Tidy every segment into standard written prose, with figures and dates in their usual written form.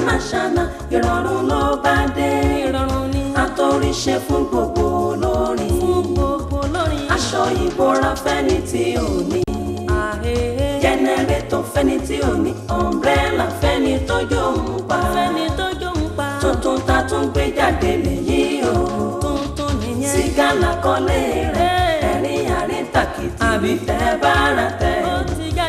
international ìrọ̀rùn ló bá dé àtòríṣe fún gbogbo olórin aṣọ ìbora fẹ́ni tí ò ní jẹnẹrétọ̀ fẹ́ni tí ò ní ọ̀mbrẹ́là fẹ́ni tójó ń pa tuntun ta tún gbé jáde lèyí o sìgá làkọlé rẹ̀ ẹ̀rín àrín tàkìtì bí tẹ́ bá ra tẹ́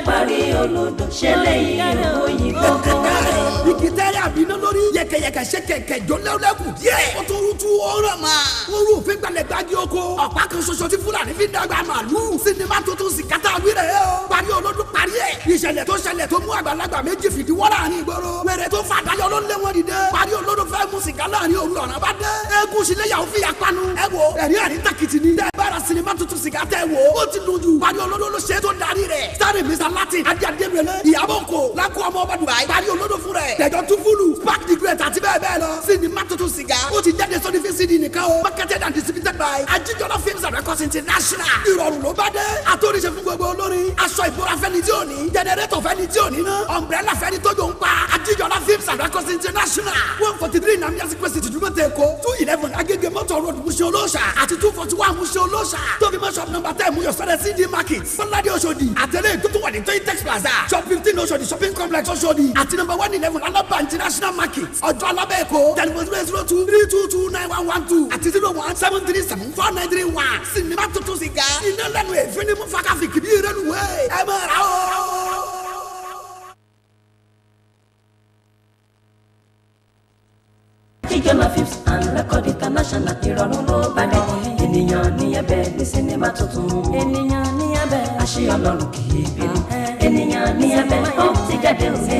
parí olódò ṣẹlẹ̀ yìí òyìn gbogbo rẹ̀. ìkìtẹ́rẹ́ àbínú lórí yẹ̀kẹ̀yẹ̀kẹ̀ ṣe kẹ̀kẹ́ jọ́lẹ́wọ́lẹ́kù díẹ̀. ó tún rútu ọ̀rọ̀ ma. wọ́n rú òfin gbalẹ̀ gbági oko. ọ̀pá kan ṣoṣo tí fúlàní fi dàgbà màlúù. sinimá tuntun sìkátà wíìrẹ̀ yẹ o. parí olódò parí ẹ̀. ìṣẹ̀lẹ̀ tó mú àgbàlagbà méjì fìdí wọ́n láàrin ìgboro. wẹ̀rẹ̀ tó fa àdáyọ ló lé wọn dìde. parí olódò fẹ́ mú sìgá láàrin òru ọ̀nà bá dé. eégún síléyàwó fi yàpanu. ẹ wo ẹ̀rí àrí takìtì ni. tẹ́ bára sinimá tuntun sìgá tẹ́ wo. ó ti dùn jù. parí olódò ló ṣe é tó darí rẹ̀. sáré mr latin adéadémẹlẹ ìyàbọ̀ nkò lákò ọmọ ọba dubai. parí olódò fún rẹ̀. tẹ̀jọ́ tún fúlù spark the great àti bẹ́ẹ̀ bẹ́ẹ̀ lọ. sinimá tuntun sìgá. ó ti jáde sórí vcd nìkan o. marketed and distributed by Ajijola Films and Records International. ìrọ̀rùn ló bá dé. àtòríṣe fún gbogbo olórin. aṣọ ìbora fẹ́ni tí ò ní. jẹnẹrétọ̀ fẹ́ni tí ò ní ná. umbrella fẹ́ni tójó ń pa. Ajijola Films and Records International. 143 Namiasi Kwesi Tìdúmọ̀tẹ̀ Èkó. 211 Agége Motor Road Mushin Olóòṣà. àti 241 Mushin Olóòṣà. tóbi mọ́ shop number 10 Muyosere CD Market. Bọ́ládé Oṣòdì. àtẹlẹ́ ìtótó wà ní Toyitex Plaza. shop 15 Oṣòdì shopping complex Oṣòdì. àti number 111 Alaba International Market. ọjọ́ alábẹ́ Èkó. telephone 002 322 9112. àti 01 737 4931. sinimá tuntun sìgá. iná lẹ́nu èéfín ni mo fa káfí kìbí rẹ́lùwẹ̀. ẹ máa ra o. Ajijola Films and Records International ìrọ̀rùn ló bá dé. ènìyàn ní ẹ̀bẹ̀ ní sinimá tuntun. ènìyàn ní ẹ̀bẹ̀ àṣẹ Ọlọ́run kì í bínú. ènìyàn ní ẹ̀bẹ̀ ó ti jáde òde.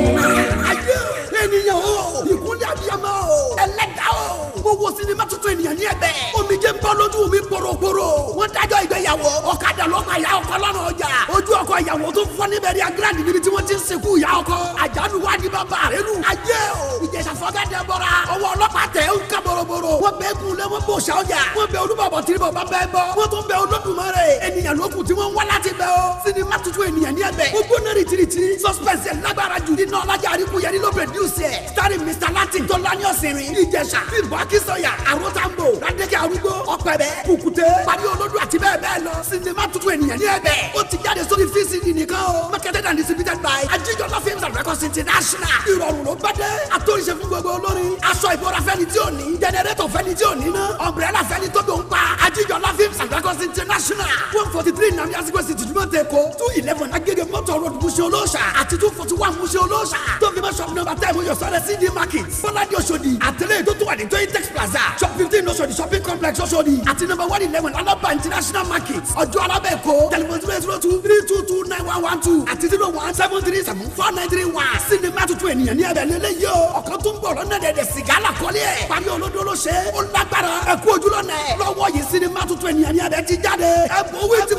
ènìyàn o ìkúnlẹ̀ abiyamọ o ẹlẹ́dàá o mo wo sinimá tuntun ènìyàn ní ẹ̀bẹ̀ omijé ń bọ́ lójú mi kporokporo wọ́n dájọ́ ìgbéyàwó ọ̀kadà lọ́kọ̀ ìyá ọkọ lọ́nà ọjà ojú ọkọ ìyàwó tó fọ́ níbẹ̀ rí agrandi níbi tí wọ́n ti ń sìnkú ìyá ọkọ àjálù wá ní bàbá àrẹ́lù ayé o ìjẹ̀ṣà fọ́gẹ́dẹ́ bọ́ra ọwọ́ ọlọ́pàá tẹ̀ ń ká boroboro wọ́n bẹ kún lé wọ́n bò ṣá ọjà wọ́n bẹ olúbọ̀bọ̀ tìrìbọ̀ bá bẹ́ẹ̀ bọ́ wọ́n tún bẹ Olódùmarè ènìyàn lókun tí wọ́n wá láti bẹ o sinimá tuntun ènìyàn ní ẹ̀bẹ̀ gbogbo náà rìtìrìtì suspense lágbára jù nínú ọlájà àríkú yẹn nílò produce ẹ̀ starring Mr. Latin Tọ́lání Ọ̀sìnrin ìjẹ̀ṣà bímbọ́ akínsọ̀yà àròtàǹbò ládẹ́kẹ́ arúgbó ọ̀pẹ̀bẹ̀ kùkùté parí olódù àti bẹ́ẹ̀ bẹ́ẹ̀ lọ sinimá tuntun ènìyàn ní ẹ̀bẹ̀ ó ti jáde sórí VCD nìkan o marketed and distributed by Ajijola Films and Records International ìrọ̀rùn ló bá dé àtòríṣe fún gbogbo olórin aṣọ ìbora fẹ́ni tí ò ní jẹnẹrétọ̀ fẹ́ni tí ò ní ná umbrella fẹ́ni tó dùn pa Ajijola Films and Records International 143 Namiasi Kwesi Tìdúmọ̀tẹ̀ Èkó 211 Agége Motor Road Mushin Olóòṣà àti 241 Mushin Olóòṣà tó fi mọ́ shop number 10 Muyosere CD Market Bọ́ládé Oṣòdì àtẹlẹ́ ìtótó wà ní Toyitex Plaza shop 15 Oṣòdì shopping complex Oṣòdì àti number 111 Alaba International Market ọjọ́ alábẹ́ Èkó telephone 002 322 9112 àti 01 737 4931 sinimá tuntun ènìyàn ní ẹ̀bẹ̀ lélẹ́yìí o ọ̀kan tó ń bọ̀ lọ́nà dẹ̀dẹ̀ sìgá làkọ́lé ẹ̀ parí olódó ló ṣe ó lágbára ẹ̀kú ojúlọ́nà ẹ̀ lọ́wọ́ yìí sinimá tuntun ènìyàn ní ẹ̀bẹ̀ ti jáde ẹ̀ bọ̀ wíìtì.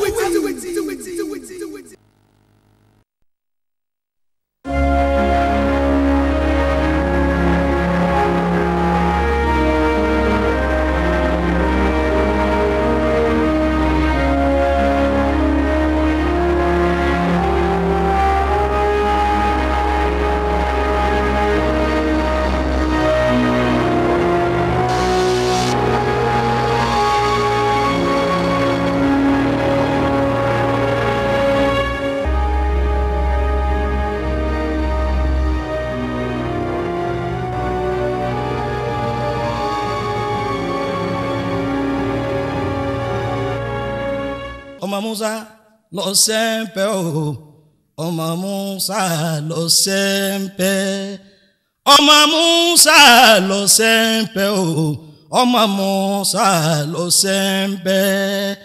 Ọmọ Musa lọ sẹ́ńpẹ́ o ọmọ Musa lọ sẹ́ńpẹ́ ọmọ Musa lọ sẹ́ńpẹ́ o ọmọ Musa lọ sẹ́ńpẹ́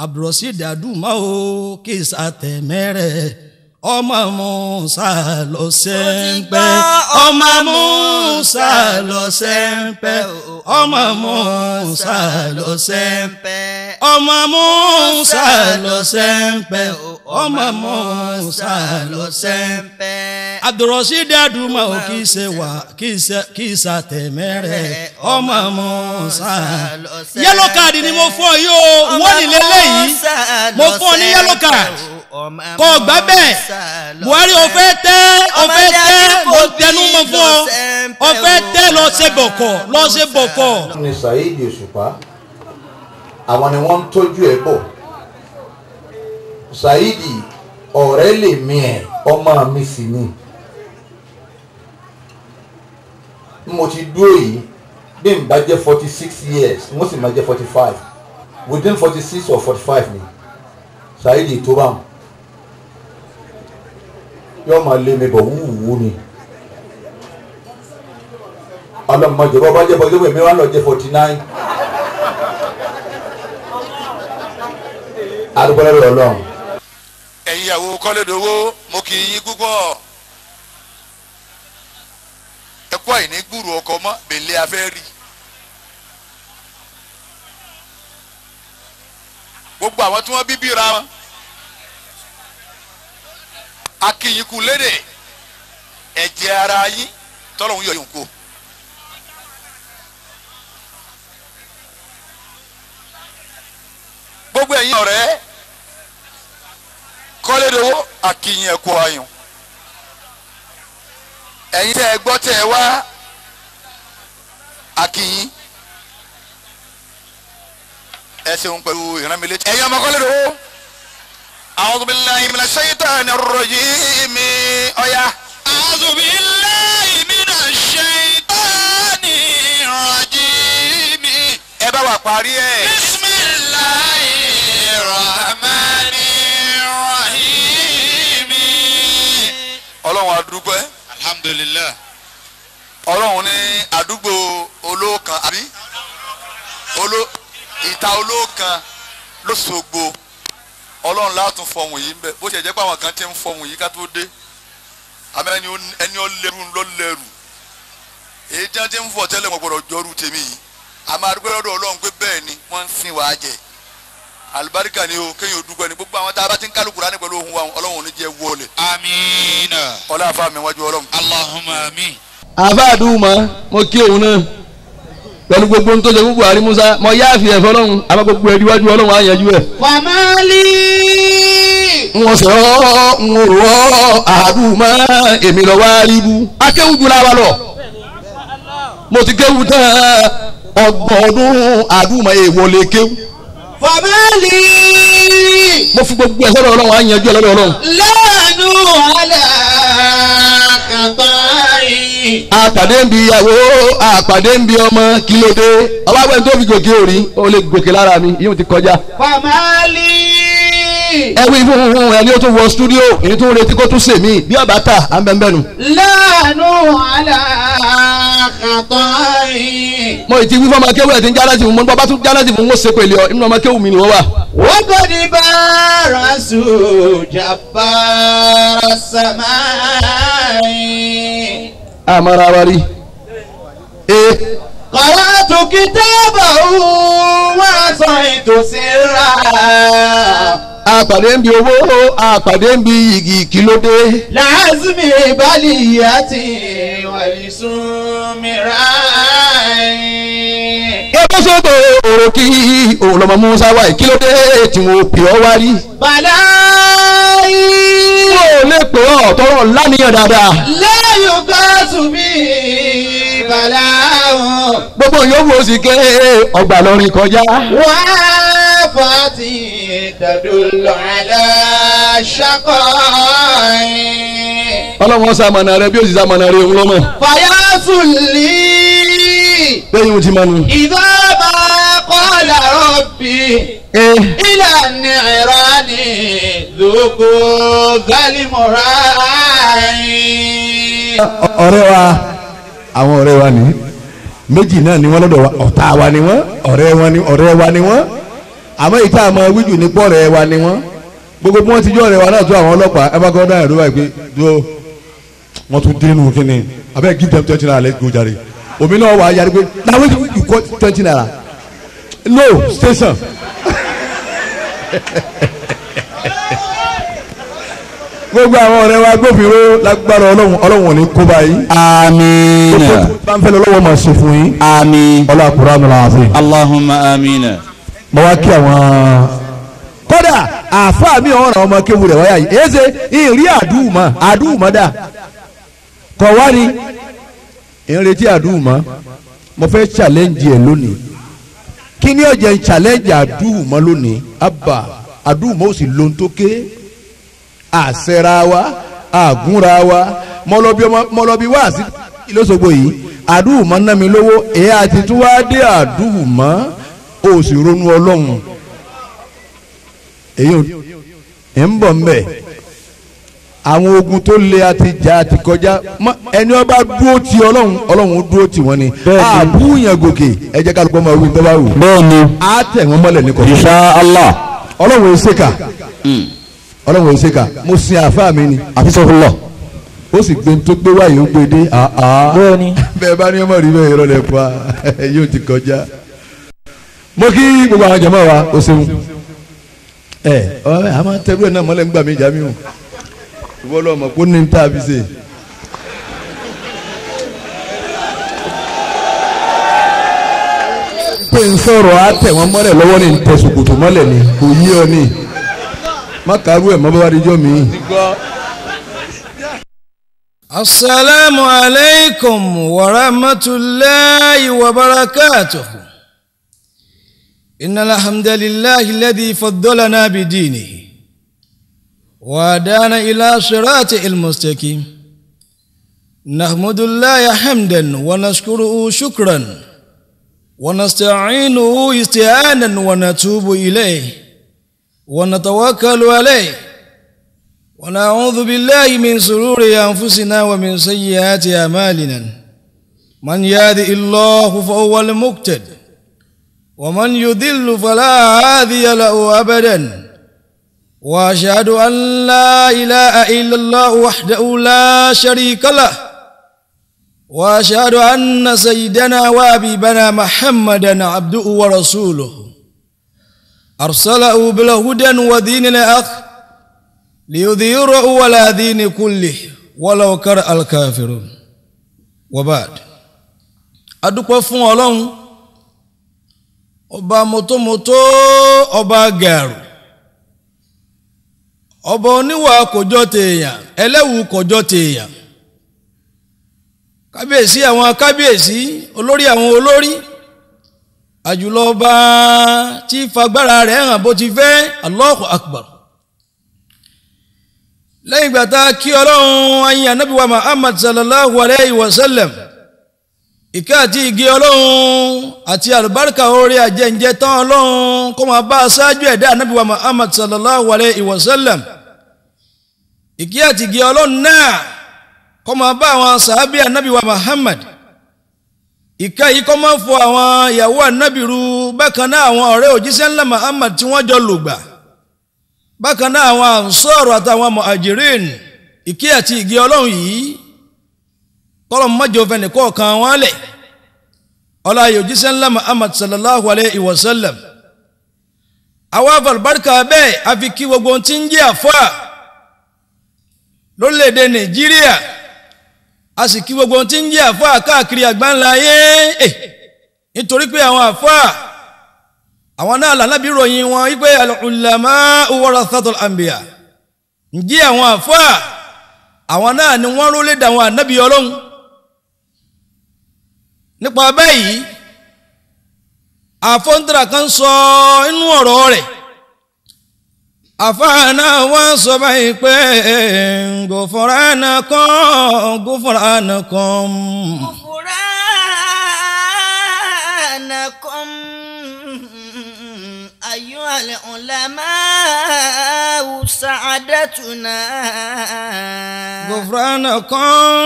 Abdulrasheed Adunmo o kì í sàtẹ̀mẹ́rẹ̀ ọmọ Musa lọ sẹ́ńpẹ́ ọmọ Musa lọ sẹ́ńpẹ́ ọmọ Musa lọ sẹ́ńpẹ́ ọmọ Musa lọ sẹ́ńpẹ́ ọmọ Musa lọ sẹ́ńpẹ́ Abdulrasheed Adunmo kì í ṣe wà kì í sàtẹ̀mẹ́rẹ̀ ọmọ Musa lọ sẹ́ńpẹ́. yẹ́lò káàdì ni mo fọ́ yìí o wọ́n ní lélẹ́yìí mo fọ́ ní yẹ́lò káàdì kò gbà bẹ́ẹ̀ Buhari o fẹ́ tẹ́ mo tẹnu mọ́ fún ọ lọ ṣe bọ̀kọ̀. ní Saheed Òṣùpá àwọn ni wọ́n ń tọ́jú ẹ̀ bọ̀. Saheed ọ̀rẹ́ lèmi ẹ̀ ọmọ mi sì ni. mo ti dúró yìí bí n bá jẹ́ 46 years mo sì máa jẹ́ 45 within 46 or 45 ni Saheed tó bá wọn yóò máa lé mi bọ̀ wúwú ni ọlọ́mọdé bọ́ bá jẹ́ bọ́ jẹ́ mi wá lọ jẹ́ 49 arúgbọ́lẹ́rẹ́ ọlọ́run. ẹ̀yin ìyàwó Kọ́lédowó mo kì í yín púpọ̀ ẹ̀kọ́ àìní gbúrò ọkọ mọ́ bèlè afẹ́ rí gbogbo àwọn tí wọ́n bíbí ra wọn akínyìnkù lédè ẹ̀jẹ̀ ara yín tọ́lọ́hún yọ yòókù. gbogbo ẹ̀yin ọ̀rẹ́ Kọ́lédowó akínyìn ẹ̀kọ́ ayùn ẹ̀yin tẹ́ ẹ gbọ́ tẹ́ ẹ wá akínyìn ẹ ṣeun pẹ̀lú ìrànmílẹ̀ ẹ̀yin ọmọ Kọ́lédowó a'udhu billahi minash shaitanir rajim ọ̀ya. a'udhu billahi minash shaitanir rajim ẹ bá wà parí ẹ̀. bismillahir rahmanir rahim ọlọ́run adúgbẹ́. alhamdulillah. ọlọ́run ní àdúgbò olóòkan àbí ìta olóòkan lọ́sọ̀gbọ̀ ọlọ́run látún fọhùn yìí ń bẹ bó ṣe jẹ́ pé àwọn kan ti ń fọhùn yìí ká tó dé àmọ́ ẹni ó lẹ́rù ló lẹ́rù èyí tí wọ́n ti ń fọ̀ tẹ́lẹ̀ wọn gbọ́dọ̀ jọrú tèmi yìí àmọ́ àdúgbò lọ́dọ̀ ọlọ́run pé bẹ́ẹ̀ ni wọ́n ń sin wàá jẹ alibarika ni o kéèyàn dúpẹ́ ni gbogbo àwọn tá a bá ti ń kálukú rání pẹ̀lú ohun wa ọlọ́run ò ní jẹ́ wọlé. amiina. ọlá àfa mi wájú ọlọ́run. Allahumma àmín. àfa Adunmo mo kí òun náà pẹ̀lú gbogbo ń tó ṣe fún Buhari Musa mo yá àfi ẹ̀fọ́ lọ́hùn àmọ́ gbogbo ẹ̀rí wájú ọlọ́run á yanjú ẹ̀. wàmálì. wọ́n sọ ń rọ Adunmo èmi lọ wá rí bú. akéwù jù láwa lọ mo ti kéwù tán ọgbọ̀n ọdún Adunmo èèwọ̀ lè kéwù. wàmálì. mo fi gbogbo ẹ̀ sọ́dọ̀ ọlọ́run á yanjú ẹ̀ lọ́dọ̀ ọlọ́run. lẹ́nu àlà kàtàrí. àpàdé ń bi ìyàwó àpàdé ń bi ọmọ kí ló dé ọba pẹ́ tó fi gòkè orí ó lè gòkè lára mi yóò ti kọjá. famali. ẹ wí fún ẹni ó tún wọ stúdíò èyí tó ń retí kó tún sèmí bí ọba ta à ń bẹ́ẹ̀ bẹ́ẹ̀ nù. lánà alákàtọ́yìn. mo ti wí fún ọmọ akéwù ẹ̀ tí ń jálásì fún mo bá tún jálásì fún mo ṣe pèlè ọ inú ọmọ akéwù mi ni wọ́n wà. wọ́n kò ní bá rasu jabara samai. amara wari. qara'tu kitabahu wa sa'aytu sirra. àpàdé ń bi owó àpàdé ń bi igi kílódé. làásùmí baliyati wàlísùmíràn. ẹ bá sọ́dọ̀ òròkì òlọ́mọ Musa wa kílódé tí mo pè ọ́ wá rí. bàlá yìí. ó lè pè ọ́ tọrọ lánìyàn dáadáa. lẹ́yìn gáàsù mi bàlá wọn. gbogbo yòówù ó sì ké ọgbà lọrin kọjá. wá fati tadullu ala shaqai. ọlọ́wọ́n sàmànà rẹ bí ó sì sàmànà rẹ òun lọ́mọ. fàyàsùlì. bẹ́ẹ̀ yóò ti máa nù. idha ma qala rabbi ila ni'rani dhuku zalimura'i. ọ̀rẹ́ wa àwọn ọ̀rẹ́ wa ní méjì náà ni wọ́n lọ́dọ̀ wa ọ̀tá wa ni wọ́n ọ̀rẹ́ wa ni wọ́n àmọ́ ìta àmọ́ wíjù ní pọ̀ ọ̀rẹ́ wa ni wọ́n gbogbo bí wọ́n ti jọ́ ọ̀rẹ́ wa náà tó àwọn ọlọ́pàá ẹ bá kọ́ dáhùn ẹ̀rọ báyìí pé dúró wọ́n tún dénú kíni abẹ́ give them 20 naira let's go jàre omi náà wà á yarí pé na wetin you call 20 naira no station. gbogbo àwọn ọ̀rẹ́ wa gbófinró lágbára ọlọ́run ò ní kó báyìí. amiina. gbogbo bá ń fẹ́ lọ́wọ́ máa ṣe fún yín. àmín. ọlọ́kùnrin àmì làásì. Allahumma amiina. mo wá kí àwọn kódà àáfàá mi ọ̀ràn ọmọ kéwu rẹ̀ wáyà yìí èyí ṣe ìrí Adunmo dà kọ̀ wá ni ìrètí Adunmo mo fẹ́ challenge ẹ̀ lónìí kí ni ọ̀jẹ̀ challenge Adunmo lónìí abba Adunmo ó sì lóhun tó ké àṣẹra wa àgúnra wa mọlọbí wá sí ìlọsọgbọ yìí Adunmo ná mi lówó èyí àti tí wàá dé Adunmo ó sì ronú Ọlọ́run èyí ẹ̀ ń bọ̀ mbẹ́ àwọn ogun tó le àti jà àti kọjá ẹni ọba dúró ti Ọlọ́run dúró ti wọn ni àbúyàn gòkè ẹ jẹ́ kálukọ́ máa wí tó bá wù. bẹ́ẹ̀ni á tẹ̀ wọ́n mọ́lẹ̀ ní kọ̀ọ̀kan. insha Allah. Ọlọ́run ìṣèkà Ọlọ́run ìṣèkà mo sin àfa mi ni àfisọ́fúnlọ. ó sì gbé tó gbé wáyé ó gbé dé bẹ́ẹ̀ni. bẹ́ẹ̀ bá ní ọmọ rí bẹ́ẹ̀ ìrọ̀lẹ́ pa yóò ti kọjá. mo kí gbogbo àwọn jàmáà wa ó ṣeun a máa tẹ́lú ẹ̀ náà mọ́lẹ̀ ń gbà mí jà mí o ìwọ lọ mọ̀ kó ní n tá a fi ṣe. pé n sọ̀rọ̀ á tẹ̀ wọ́n mọ́lẹ̀ lọ́wọ́ ní tẹ̀sùkùtù mọ́lẹ̀ ni kò yí ọ ní má kàrú ẹ̀ mọ́ bá wá di jọ́ mi. Assalamu alaikum wa rahmatullahi wa barakatuh. Innal hamdalillahi alladhi faddalana bidinihi وهدانا إلى صراط المستقيم نحمد الله حمدا ونشكره شكرا ونستعينه استعانا ونتوب إليه ونتوكل عليه ونعوذ بالله من شرور أنفسنا ومن سيئات أعمالنا من يهد الله فهو المهتد ومن يضل فلا هادي له أبدا وأشهد أن لا إله إلا الله وحده لا شريك له وأشهد أن سيدنا وحبيبنا محمدا عبده ورسوله أرسله بالهدى ودين الحق ليظهره على دين كله ولو كره الكافرون وبعد adúpẹ́ fún Ọlọ́run ọba mọ́tòmọ́tò ọba gàrú ọba oníwà kòjọ́ tèèyàn ẹlẹ́wù kòjọ́ tèèyàn kábíyèsí àwọn kábíyèsí olórí àwọn olórí àjùlọ ọba tí fagbára rẹ̀ hàn bó ti fẹ́ Allahu Akbar. lẹ́yìn ìgbà tá a kí Ọlọ́run ayé Ànábì wa Muhammad sallallahu alayhi wa sallam ìkẹ́ àti ìgé Ọlọ́run àti àlùbáríkà orí àjẹǹjẹ tán Ọlọ́run kó máa bá aṣáájú ẹ̀dá Ànábì wa Muhammad sallallahu alayhi wa sallam ìkẹ́ àti ìgé Ọlọ́run náà kó máa bá àwọn sàábì Ànábì wa Muhammad ìkẹ́ yìí kó máa fọ àwọn ìyàwó Ànábì ru bákan náà àwọn ọ̀rẹ́ òjíṣẹ́ ńlá Muhammad tí wọ́n jọ lùgbà bákan náà àwọn ansọ́ọ̀rù àtàwọn muhajirin ìkẹ́ àti ìgé Ọlọ́run yìí kọ́lọ̀ mọ́jọ fẹ́ nìkọ́ kan wọ́n lẹ̀ ọlá òjíṣẹ́ ńlá Muhammad sallallahu alayhi wa sallam àwọn afọlùbáríkà bẹ́ẹ̀ a fi kí gbogbo tí ń jẹ́ àfáà lórílẹ̀‐èdè Nàìjíríà a sì kí gbogbo tí ń jẹ́ àfáà káàkiri àgbáńlá ayé nítorí pé àwọn àfáà àwọn náà lànàbí ròyìn wọn wípé al-ulama warathatul anbiya ǹjẹ́ àwọn àfáà àwọn náà ni wọ́n rólé dàwọn ànábì Ọlọ́run nípa báyìí àfọ́ntara kan sọ inú ọ̀rọ̀ rẹ̀ àfáàná wọ́n sọ báyìí pé gufranakum gufranakum gufranakum ayyuhal ulama sa'adatuna gufranakum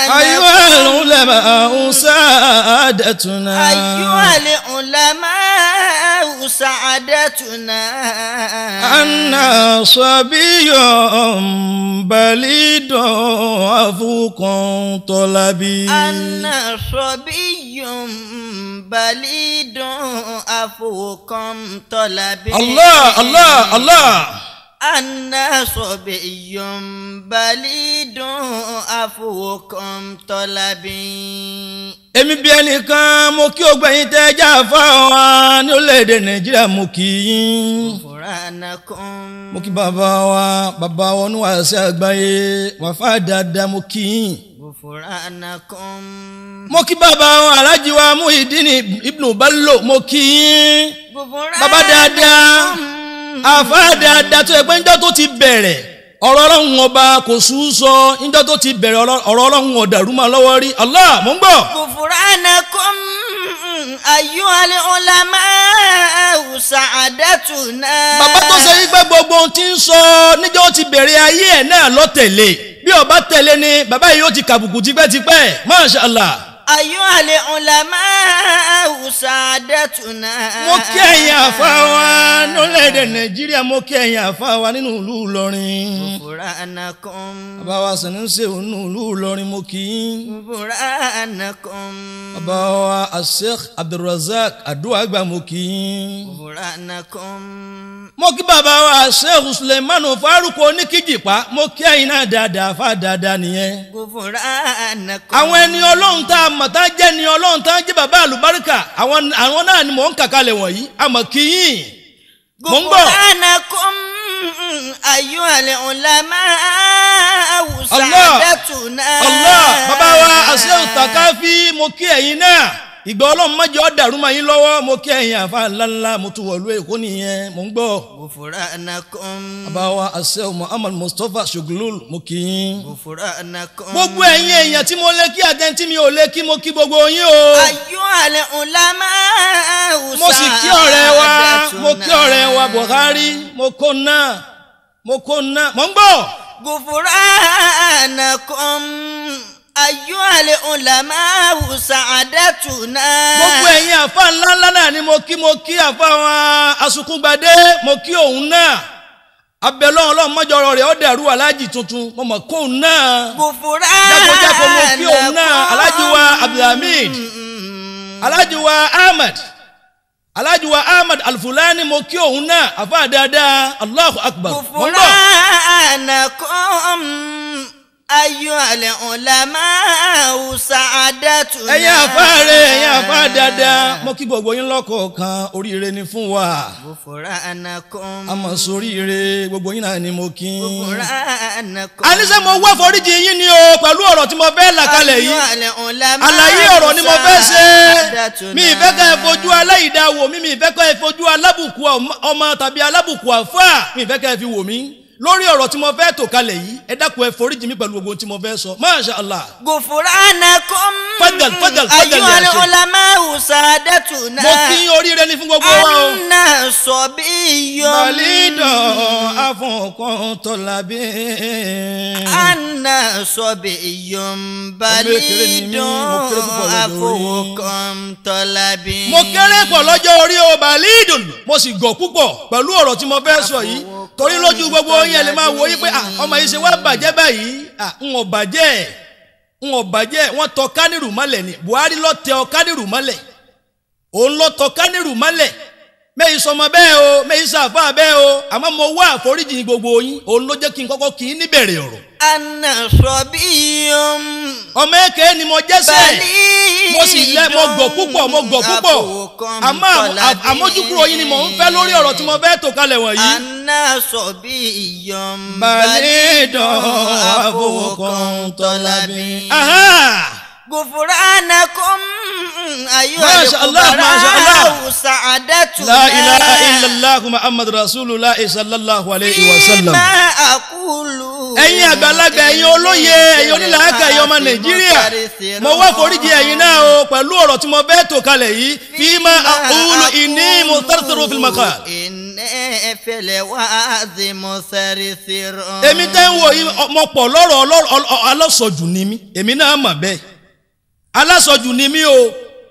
أيها العلماء سعادتنا أيها العلماء سعادتنا أنا صبي بليد أفوق طلبي أنا صبي بليد أفوق طلبي الله الله الله أنا صبي بليد أفوق طلبي. èmi bí ẹnìkan mo kí ògbẹ́yìn tẹ́ já fáwọn ní orílẹ̀-èdè Nàìjíríà mo kí yín. mo kí bàbá wa oníwàásù àgbáyé wàfà dáadáa mo kí yín. غفرانكم mo kí bàbá wa Alhaji wa Muhyiddin Ibn Bello mo kí yín bàbá dáadáa àfáà dáadáa tó ẹgbẹ́ ńjọ́ tó ti bẹ̀rẹ̀ ọ̀rọ̀ Ọlọ́run ọba kò sùn sọ ńjọ́ tó ti bẹ̀rẹ̀ ọ̀rọ̀ Ọlọ́run ọ̀dàrú máa lọ́wọ́ rí Allah mo ń gbọ́. غفرانكم أيها العلماء سعادتنا. bàbá tó ṣe wípé gbogbo ohun tí ń sọ níjọ́ ó ti bẹ̀rẹ̀ ayé ẹ̀ náà lọ tẹ̀lé bí ó bá tẹ̀lé ni bàbá yìí ó ti kàbùkù tipẹ́tipẹ́ Masha Allah. أيها العلماء سعادتنا. mo kí ẹ̀yin àfáà wa lórílẹ̀‐èdè Nàìjíríà mo kí ẹ̀yin àfáà wa nínú ìlú Ìlọrin. غفرانكم bàbá wa Sanusi nínú ìlú Ìlọrin mo kí yín. غفرانكم bàbá wa Sheik Abdulrasheed Adúàgbà mo kí yín. غفرانكم mo kí bàbá wa Sheikh Suleimanu Faruku Oníkìjìpá mo kí ẹ̀yin náà dáadáa fà dáadáa nìyẹn. غفرانكم. àwọn ẹni Ọlọ́run tá a mọ̀ tá a jẹ́ ni Ọlọ́run tá a jẹ́ bàbá àlùbáríkà àwọn náà ni mò ń kàkalẹ̀ wọ̀nyí àmọ́ kí yín. mo ń gbọ́. غفرانكم أيها العلماء سعادتنا. Allah bàbá wa Sheikh Takafi mo kí ẹ̀yin náà ìgbà Ọlọ́run má jẹ́ ó dàrú mọ́ yín lọ́wọ́ mo kí ẹ̀yin àfa ńláńlá mo tún wọ̀lú Èkó nìyẹn mo ń gbọ́. غفرانكم bàbá wa Sheikh Muhammad Mustapha Shuglul mo kí yín. غفرانكم. gbogbo ẹ̀yin èèyàn tí mo lè kí àtẹ̀ntí mi ò lè kí mo kí gbogbo yín o. أيها العلماء mo sì kí ọ̀rẹ́ wa mo kí ọ̀rẹ́ wa Buhari mo kó náà mo ń gbọ́. غفرانكم أيها العلماء سعادتنا. gbogbo ẹ̀yin àfa ńláńlá náà ni mo kí àfa wa Asukungbadé mo kí òun náà abẹ́lọ́ Ọlọ́run mọ́jọ́rọ̀ rẹ̀ ó dẹ̀rú Alhaji tuntun mo mọ̀ kóun náà. jákòjákò mo kí òun náà Alhaji wa Abdulhamid Alhaji wa Ahmad Alfulani mo kí òun náà àfa dáadáa Allahu Akbar. غفرانكم أيها العلماء سعادتنا. ẹ̀yin àfa rẹ̀ ẹ̀yin àfa dáadáa mo kí gbogbo yín lọ́kọ̀ọ̀kan oríire ni fún wa. غفرانكم àmọ́ sóríire gbogbo yín náà ni mo kí. غفرانكم. àníṣe mo wá foríjì yín ni o pẹ̀lú ọ̀rọ̀ tí mo fẹ́ là kalẹ̀ yìí. أيها العلماء àlàyé ọ̀rọ̀ ni mo fẹ́ ṣe. سعادتنا. mi ìfẹ́ ká ẹ fojú aláìda wò mí mi ìfẹ́ ká ẹ fojú alábùkù ọmọ tàbí alábùkù àfà mi ìfẹ́ ká ẹ fi wò mí. lórí ọ̀rọ̀ tí mo fẹ́ tò kalẹ̀ yìí ẹ dákun ẹ foríjì mi pẹ̀lú gbogbo tí mo fẹ́ sọ Masha Allah. غفرانكم Fadal. أيها العلماء سعادتنا. mo kí oríire ní fún gbogbo wa o. أنا صبي balidọ̀ afọ̀kan tọ́lábí. أنا صبي بليد أفوكم طلبي. mo kéré pọ̀ lọ́jọ́ orí o balidun mo sì gọ̀ púpọ̀ pẹ̀lú ọ̀rọ̀ tí mo fẹ́ sọ yìí torí lójú gbogbo yẹn lè máa wo yí pé ọmọ yìí ṣe wá bàjẹ́ báyìí n ò bàjẹ́ wọ́n tọ Kánírù mọ́lẹ̀ ni Buhari ló tẹ ọ Kánírù mọ́lẹ̀ òun ló tọ Kánírù mọ́lẹ̀ mẹ́yìn sọmọ bẹ́ẹ̀ o mẹ́yìn sàfà bẹ́ẹ̀ o àmọ́ mo wá àforíjì gbogbo yín òun ló jẹ́ kí n kọ́kọ́ kí n níbẹ̀rẹ̀ ọ̀rọ̀. أنا صبي ọmọ èké ni mo jẹ́sẹ̀ mo sì mo gọ̀ púpọ̀ àmọ́ àmójúkúrò yín ni mò ń fẹ́ lórí ọ̀rọ̀ tí mo fẹ́ tò kalẹ̀ wọ̀nyí. أنا صبي بليد أفوكم طلبي. غفرانكم أيها ما شاء الله ما شاء الله. الفقراء سعادتنا. لا إله إلا الله محمد رسول الله صلى الله عليه وسلم. فيما أقول ẹ̀yin àgbàlagbà ẹ̀yin olóye ẹ̀yin onílàákà ẹ̀yin ọmọ Nàìjíríà mo wá foríjì ẹ̀yin náà o pẹ̀lú ọ̀rọ̀ tí mo fẹ́ tò kalẹ̀ yìí fíìmà àkúlù ìní mùsàrìsìrò fìlmàkà. èmi tẹ́ ń wò yí mo pọ̀ lọ́rọ̀ alásọjù ni mí èmi náà mà bẹ́ẹ̀ alásọjù ni mí o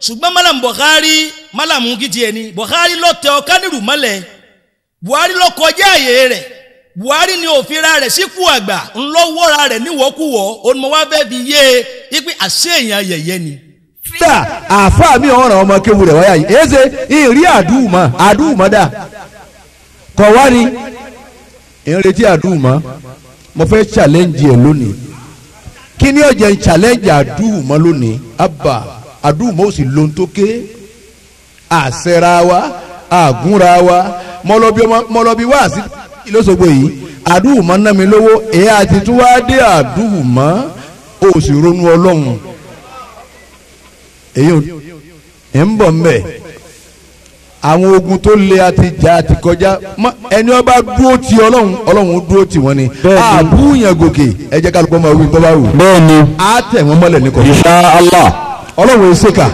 ṣùgbọ́n Malam Buhari Malam kìtì ẹni Buhari ló tẹ ọ Kánírù mọ́lẹ̀ Buhari ló kọjá àyè rẹ̀ Buhari ni òfinra rẹ̀ síkú àgbà ńlọ́wọ́ra rẹ̀ níwọ̀kúwọ̀ onímọ̀wá fẹ́ fi yé e pé àṣẹ èèyàn yẹ̀yẹ́ ni. dà àáfàá mi ọ̀ràn ọmọ kéwu rẹ̀ wáyà yìí èsè ìrí àdúùmọ̀ dà kọ̀ wá ni ìrètí àdúùmọ̀ mo fẹ́ challenge ẹ̀ lónìí kí ni ọ̀jẹ̀ ń challenge àdúùmọ̀ lónìí abba àdúùmọ̀ ó sì lóhun tó ké àṣẹra wa àgúnra wa mọlọbí wá sí lọ́sọ̀gbọ̀ yìí àdúùmọ̀ ná mi lówó èyí àti tún wá dé àdúùmọ̀ ó sì ronú Ọlọ́run èyí ẹ̀ ń bọ̀ mbẹ́ àwọn ogun tó le àti jà àti kọjá ẹni ọba dúró ti Ọlọ́run Ọlọ́run dúró ti wọn ni àbúyàn gòkè ẹ jẹ́ kálukọ́ máa wí tó bá wù bẹ́ẹ̀ni á tẹ̀ wọ́n mọ́lẹ̀ ní kọ̀ọ̀kan insha Allah Ọlọ́run èsèkà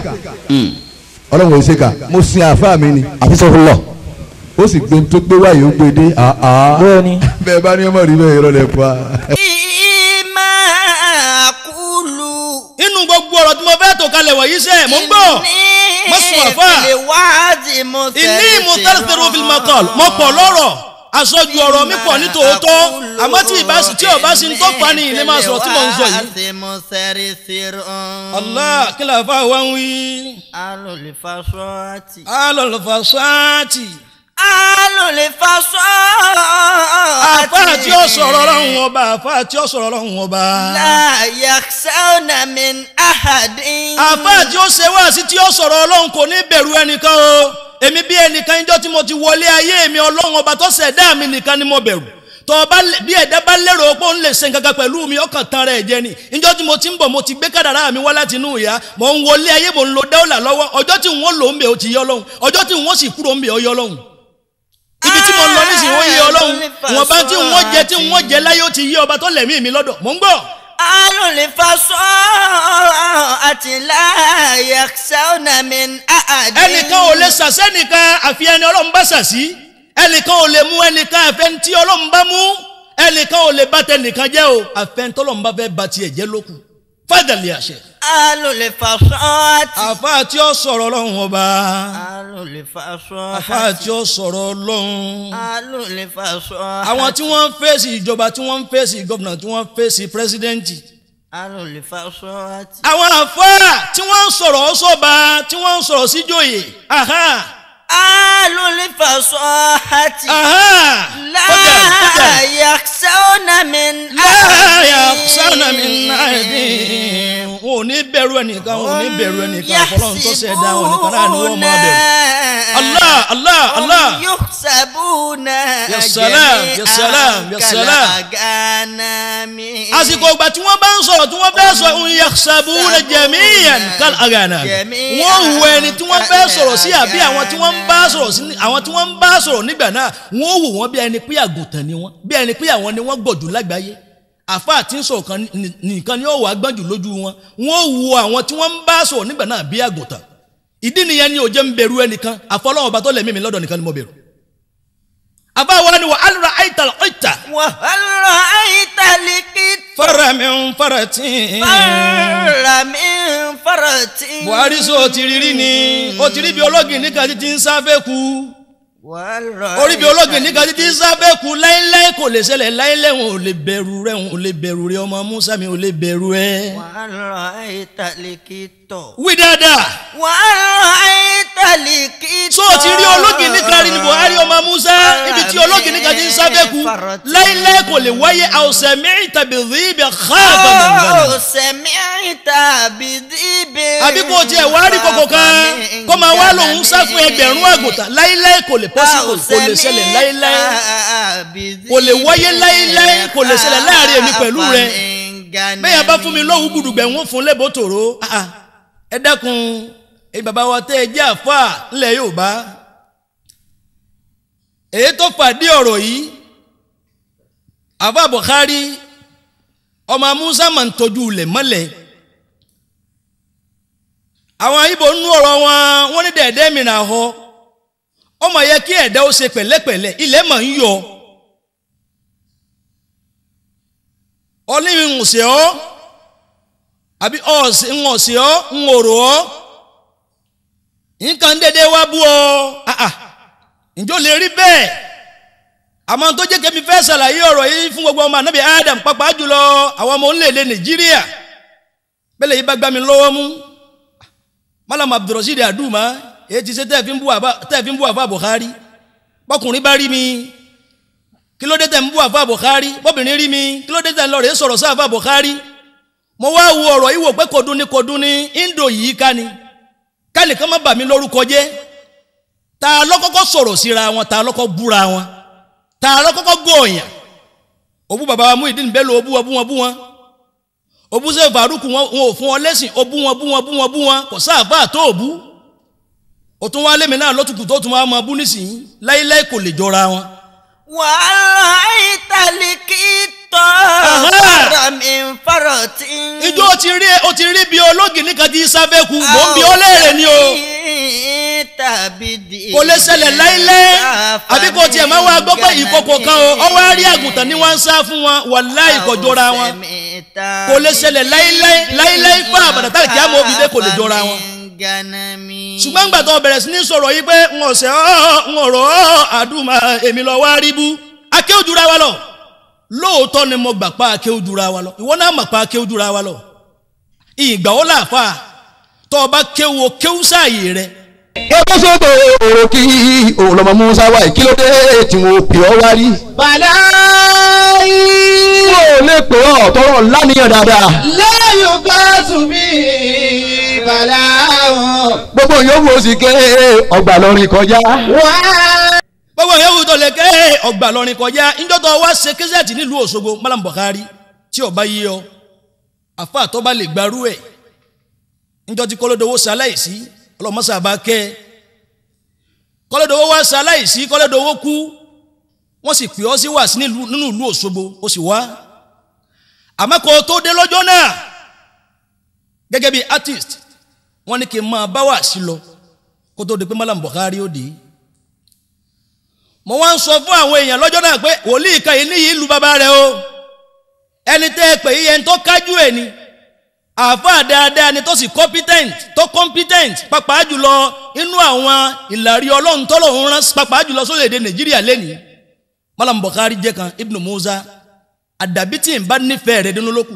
Ọlọ́run èsèkà mo sin àfáà mi ni àfisọ́fúnlọ̀ ó sì gbé tó gbé wáyé ó gbé dé bẹ́ẹ̀ni bẹ́ẹ̀ bá ní ọmọ rí bẹ́ẹ̀ ìrọ̀lẹ́ pa. ìmà kúlù. inú gbogbo ọ̀rọ̀ tí mo fẹ́ tó kalẹ̀ wọ̀nyí sẹ́ mo ń gbọ́ mo sùn àfà ìní mùtẹ́lẹ̀tẹ̀rù fìlìmọ̀kọ́l mo pọ̀ lọ́rọ̀ aṣojú ọ̀rọ̀ mi pọ̀ ní tòótọ́ àmọ́ tí ò bá sí ní tó fa ni ilé máa sọ̀rọ̀ tí mò ń sọ yìí. Allah kí la fa wá ń wí. alòlùfàṣọ́ọ̀tì. àfáà tí ó sọ̀rọ̀ Ọlọ́run ọba àfáà tí ó sọ̀rọ̀ Ọlọ́run ọba. la yakhshawna min ahadin. àfáà tí ó ṣe wá sí tí ó sọ̀rọ̀ Ọlọ́run kò ní bẹ̀rù ẹnìkan o èmi bí ẹnìkan ìjọ tí mo ti wọlé ayé mi Ọlọ́run ọba tó ṣẹ̀dá mi nìkan ni mo bẹ̀rù tó bá bí ẹ̀dá bá lérò pé ó ń lè ṣe nǹkan pẹ̀lú mi ọkàn tán rẹ̀ jẹ ni ìjọ tí mo ti ń bọ̀ mo ti gbé kádàrá mi wá láti inú ìyá mo ń wọlé ayé mo ń lo dáwọ́là lọ́wọ́ ọjọ́ tí wọ́n lò ń bẹ̀ ó ti yọ Ọlọ́run ọjọ́ tí wọ́n sì kúrò ń bẹ̀ ó yọ Ọlọ́run ibi tí mo ń lọ nísìnyí wọ́n yé Ọlọ́run wọ́n bá tí wọ́n jẹ láyé ó ti yé ọba tó lẹ̀mí mi lọ́dọ̀ mò ń gbọ́. alòlùfàṣọ́ọ̀tì la yakhshawna min ahadin. ẹnìkan ò lè ṣàṣẹ́ nìkan àfi ẹni Ọlọ́run bá ṣàṣì ẹnìkan ò lè mú ẹnìkan àfẹn tí Ọlọ́run bá mú ẹnìkan ò lè bá tẹnìkan jẹ́ o àfẹn tọ́lọ́run bá fẹ́ bá tiẹ̀ jẹ́ lókù fàdàlì àṣẹ. alòlùfàṣọ́ọ̀tì. àfáà tí ó sọ̀rọ̀ Ọlọ́run ọba. alòlùfàṣọ́ọ̀tì. àfáà tí ó sọ̀rọ̀ Ọlọ́run. alòlùfàṣọ́ọ̀tì. àwọn tí wọ́n ń fèsì ìjọba tí wọ́n ń fèsì gọ́vnà tí wọ́n ń fèsì pírẹsidẹ́ǹtì. alòlùfàṣọ́ọ̀tì. àwọn àfáà tí wọ́n ń sọ̀rọ̀ sọ́ba tí wọ́n ń sọ̀rọ̀ síjòyè. alòlùfàṣọ́ọ̀tì. la yakhshawna min ahadin. wọn ò ní bẹ̀rù ẹnìkan wọn ò ní bẹ̀rù ẹnìkan Ọlọ́run tó ṣẹ̀dá wọn nìkan náà ni wọ́n máa bẹ̀rù. Allah. yuhsabuna Ya salam, ya salam, ya salam. àsìkò ìgbà tí wọ́n bá ń sọ̀rọ̀ tí wọ́n fẹ́ sọ yuhsabuna jami'an kal aghanam. wọ́n hu ẹni tí wọ́n fẹ́ sọ̀rọ̀ sí àbí àwọn tí wọ́n ń bá sọ̀rọ̀ nígbà náà wọ́n hù wọ́n bí ẹni pé àgùntàn ni wọ́n bí ẹni pé àwọn ni wọ́n gbọ̀jù lágbàáyé àfáà tí ń sọ̀rọ̀ kan nìkan ni ó wà gbọ́njù lójú wọn wọ́n hu àwọn tí wọ́n ń bá sọ̀rọ̀ nígbà náà bí àgùntàn ìdí nìyẹn ni ó jẹ́ ń bẹ̀rù ẹnìkan àfọlọ́wọ́n ọba tó lẹ̀mí mi lọ́dọ̀ nìkan ni mo bẹ̀rù. àbá wa ni wà á lura àìtàlá ọ̀ìtà. wà á lura àìtàlí kí. faramin faratin. Buhari sọ ti rírí ni ó ti rí bí ológin níkan tí ń sáfẹ́ ku orí bí ológin níkan tí ń sáfẹ́ ku láíláí kò lè ṣẹlẹ̀ láíláí wọn ò lè bẹ̀rù rẹ̀ wọn ò lè bẹ̀rù rẹ̀ ọmọ Musa mi ò lè bẹ̀rù ẹ̀. wà á lọ àìtàlí kí tọ̀. wí dáadáa. wà á lọ àìtàlí kí tọ̀. sọ ti rí ológin níkan rí ni Buhari ọmọ Musa ibi tí ológin níkan tí ń sáfẹ́ ku láíláí kò lè wáyé àwòsàn mẹ́rin tàbí rí ibi àkàbà àbí kò tiẹ̀ wá rí kòkò kan kó máa wá lòun sá fún ẹgbẹ̀rún àgùntàn láíláí kò lè possible kò lè ṣẹlẹ̀ láíláí kò lè wáyé láíláí kò lè ṣẹlẹ̀ láàrin èmi pẹ̀lú rẹ bẹ́ẹ̀ bá fún mi lóhùn gbùdùgbẹ̀ ń fún lẹ́bọ̀ tòró ẹ dákun èyí bàbá wa tẹ́ ẹ jẹ́ àfáà ńlẹ̀ Yorùbá èyí tó fàdí ọ̀rọ̀ yìí àfáà Buhari ọmọ Musa máa ń tọ́jú ilẹ̀ mọ́lẹ̀ àwọn Ìgbò nú ọ̀rọ̀ wọn ní dẹ̀ẹ̀dẹ́ mìíràn họ ọmọ yẹ kí ẹ̀dá ó ṣe pẹ̀lẹ́pẹ̀lẹ́ ilẹ̀ máa ń yọ ọlẹ́yìn ńṣẹ́ ọ́ àbí ńọ̀ṣẹ́ ọ́ ńọ̀rọ̀ ọ́ nǹkan dédé wá bú ọ ǹjọ́ lè rí bẹ́ẹ̀ àmọ́ tó jẹ́ kẹ́mi fẹ́ ṣàlàyé ọ̀rọ̀ yìí fún gbogbo ọmọ ànábì Adam pàápàá jùlọ àwọn ọmọ orílẹ̀-èdè Nàìjíríà bẹ́lẹ̀ yìí bá gbá mi lọ́wọ́ mú Malam Abdulrasheed Adunmo èyí ti ṣe tẹ́ẹ̀ fi ń bú àfà Buhari bọ́kùnrin bá rí mi kí ló dé tẹ̀ ń bú àfà Buhari bọ́bìnrin rí mi kí ló dé tẹ̀ ń lọ rèé sọ̀rọ̀ sí àfà Buhari mo wá wo ọ̀rọ̀ yìí wò pé kò dún ní Indo yìí ká nìkan má bà mí lórúkọ jẹ́ ta lọ́kọ́kọ́ sọ̀rọ̀ síra wọn ta lọ́kọ́ búra wọn ta lọ́kọ́kọ́ gọ̀ọ̀yàn òbú bàbá wa Muyideen Bello bú wọn òbú ṣe Faruku wọn ò fún ọ lẹ́sìn òbú wọn kò sáàfà tó òbú ó tún wá lémi náà lọ́tùkù tó tún wá mọ bú nísìnyí láíláí kò lè jọra wọn. wàhálà ìtàlíkìtọ̀ ọ̀rọ̀ mi ń fọ̀rọ̀ tí. ijó ó ti rí bí ológì nìkan ti sáfẹ́kù mò ń bi ó léèrè ni o. kò lè ṣẹlẹ̀ láíláí àbí kò tiẹ̀ máa wá gbọ́ pé ìkòkò kan o ọwọ́ á rí àgùntàn ní wọ́n ń sá fún wọn wàláhì kò jọra wọn. kò lè ṣẹlẹ̀ láíláí fún àbàdàn táì kí á mọ òbí dé kò lè jọra wọn. ṣùgbọ́n gbà tó bẹ̀rẹ̀ sí ní sọ̀rọ̀ yìí pé ń ọ̀sẹ̀ ń ọ̀rọ̀ àdúmọ̀ èmi lọ wá rí bú akéwòjúra wa lọ lóòótọ́ ni mo gbà pa akéwòjúra wa lọ ìwọ náà mọ̀ pa akéwòjúra wa lọ ìgbà ó làáfà tó o bá kéwò sáàyè rẹ. ẹgbẹ́ sọ́tò òrò kí Ọlọ́mọ Musa wáyé kí ló dé tí mo pè ọ́ wá rí. bàdá yìí. ó lè pè ọ́ tọrọ lánìyàn dáadáa. lẹ́yìn gáàsù mi bàdá wọn. gbogbo yòówù ó sì ké ọgbà lọrin kọjá. gbogbo yòówù tó lè ké ọgbà lọrin kọjá níjọ́ tó wá ṣe késẹ́ẹ̀tì nílùú Òṣogbo Malam Buhari tí ó bá yé ọ àfa tó bá lè gbarú ẹ̀ níjọ́ tí Kọ́lódowó ṣaláìsí ọlọ́mọ́sà bá kẹ́ Kọ́lódowó wá ṣaláìsí Kọ́lódowó kú wọ́n sì pè ọ́ sí wàásí nínú ìlú Òṣogbo ó sì wá àmọ́ kó tó dé lọ́jọ́ náà gẹ́gẹ́ bí artist wọ́n ní kí n máa bá wàásí lọ kó tó di pé Malam Buhari ó dé mo wá ń sọ fún àwọn èèyàn lọ́jọ́ náà pé wòlíì kan yìí níyì ìlú bàbá rẹ̀ o ẹni tẹ́ ẹ pè yí ẹni tó kájú ẹ̀ ni àáfàá dáadáa ni tó sì competent pàápàá jùlọ inú àwọn ìlàrí ọlọ́run tọ́lọ́run rán pàápàá jùlọ sórílẹ̀-èdè Nàìjíríà lẹ́nìí Malam Buhari jẹ́ kan Ibn Musa àdàbí tí n bá nífẹ̀ẹ́ rẹ̀ dénú lókù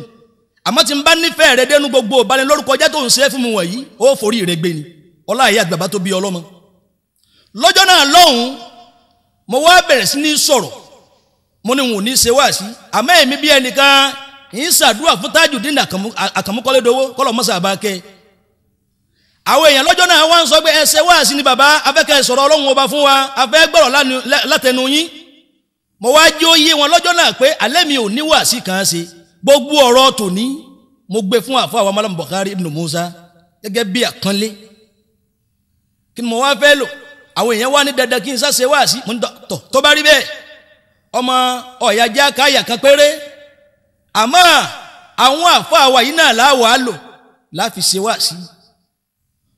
àmọ́ tí n bá nífẹ̀ẹ́ rẹ̀ dénú gbogbo ìbanilórúkọ jẹ́ tó ń ṣe fún mi wọ̀nyí ó forí rẹ̀ gbé ni ọlá ìyá àgbàbá tó bí ọlọ́mọ lọ́jọ́ náà lọ́hùn mo wá bẹ̀rẹ̀ sí ní sọ̀rọ̀ mo ní wọn ò ní ṣe wá sí àmọ́ èmi bí ẹnìkan ń ṣàdúrà fún Tajudeen Àkànmú Kọ́lódowó kọ́lọ̀ mọ́sà bá kẹ́ àwọn èèyàn lọ́jọ́ náà wá ń sọ pé ẹsẹ̀ wá sí ni bàbá afẹ́kẹ́ sọ̀rọ̀ ọlọ́run ọba fún wa afẹ́ gbọ́rọ̀ látẹnu yín mo wá jó yé wọn lọ́jọ́ náà pé alẹ́ mi ò ní wá sí kan ṣe gbogbo ọ̀rọ̀ tòní mo gbé fún àfọ àwọn Malam Buhari Ibn Musa gẹ́gẹ́ bí àkànlé kí ni mo wá fẹ́ lò àwọn èèyàn wá ní dandan kí n sá ṣe wá sí mo ní tọ̀ tó bá rí bẹ́ẹ̀ ọmọ ọ̀yájá káyà kan péré àmọ́ àwọn àfọ àwa yìí náà láwàá lò láfi ṣe wá sí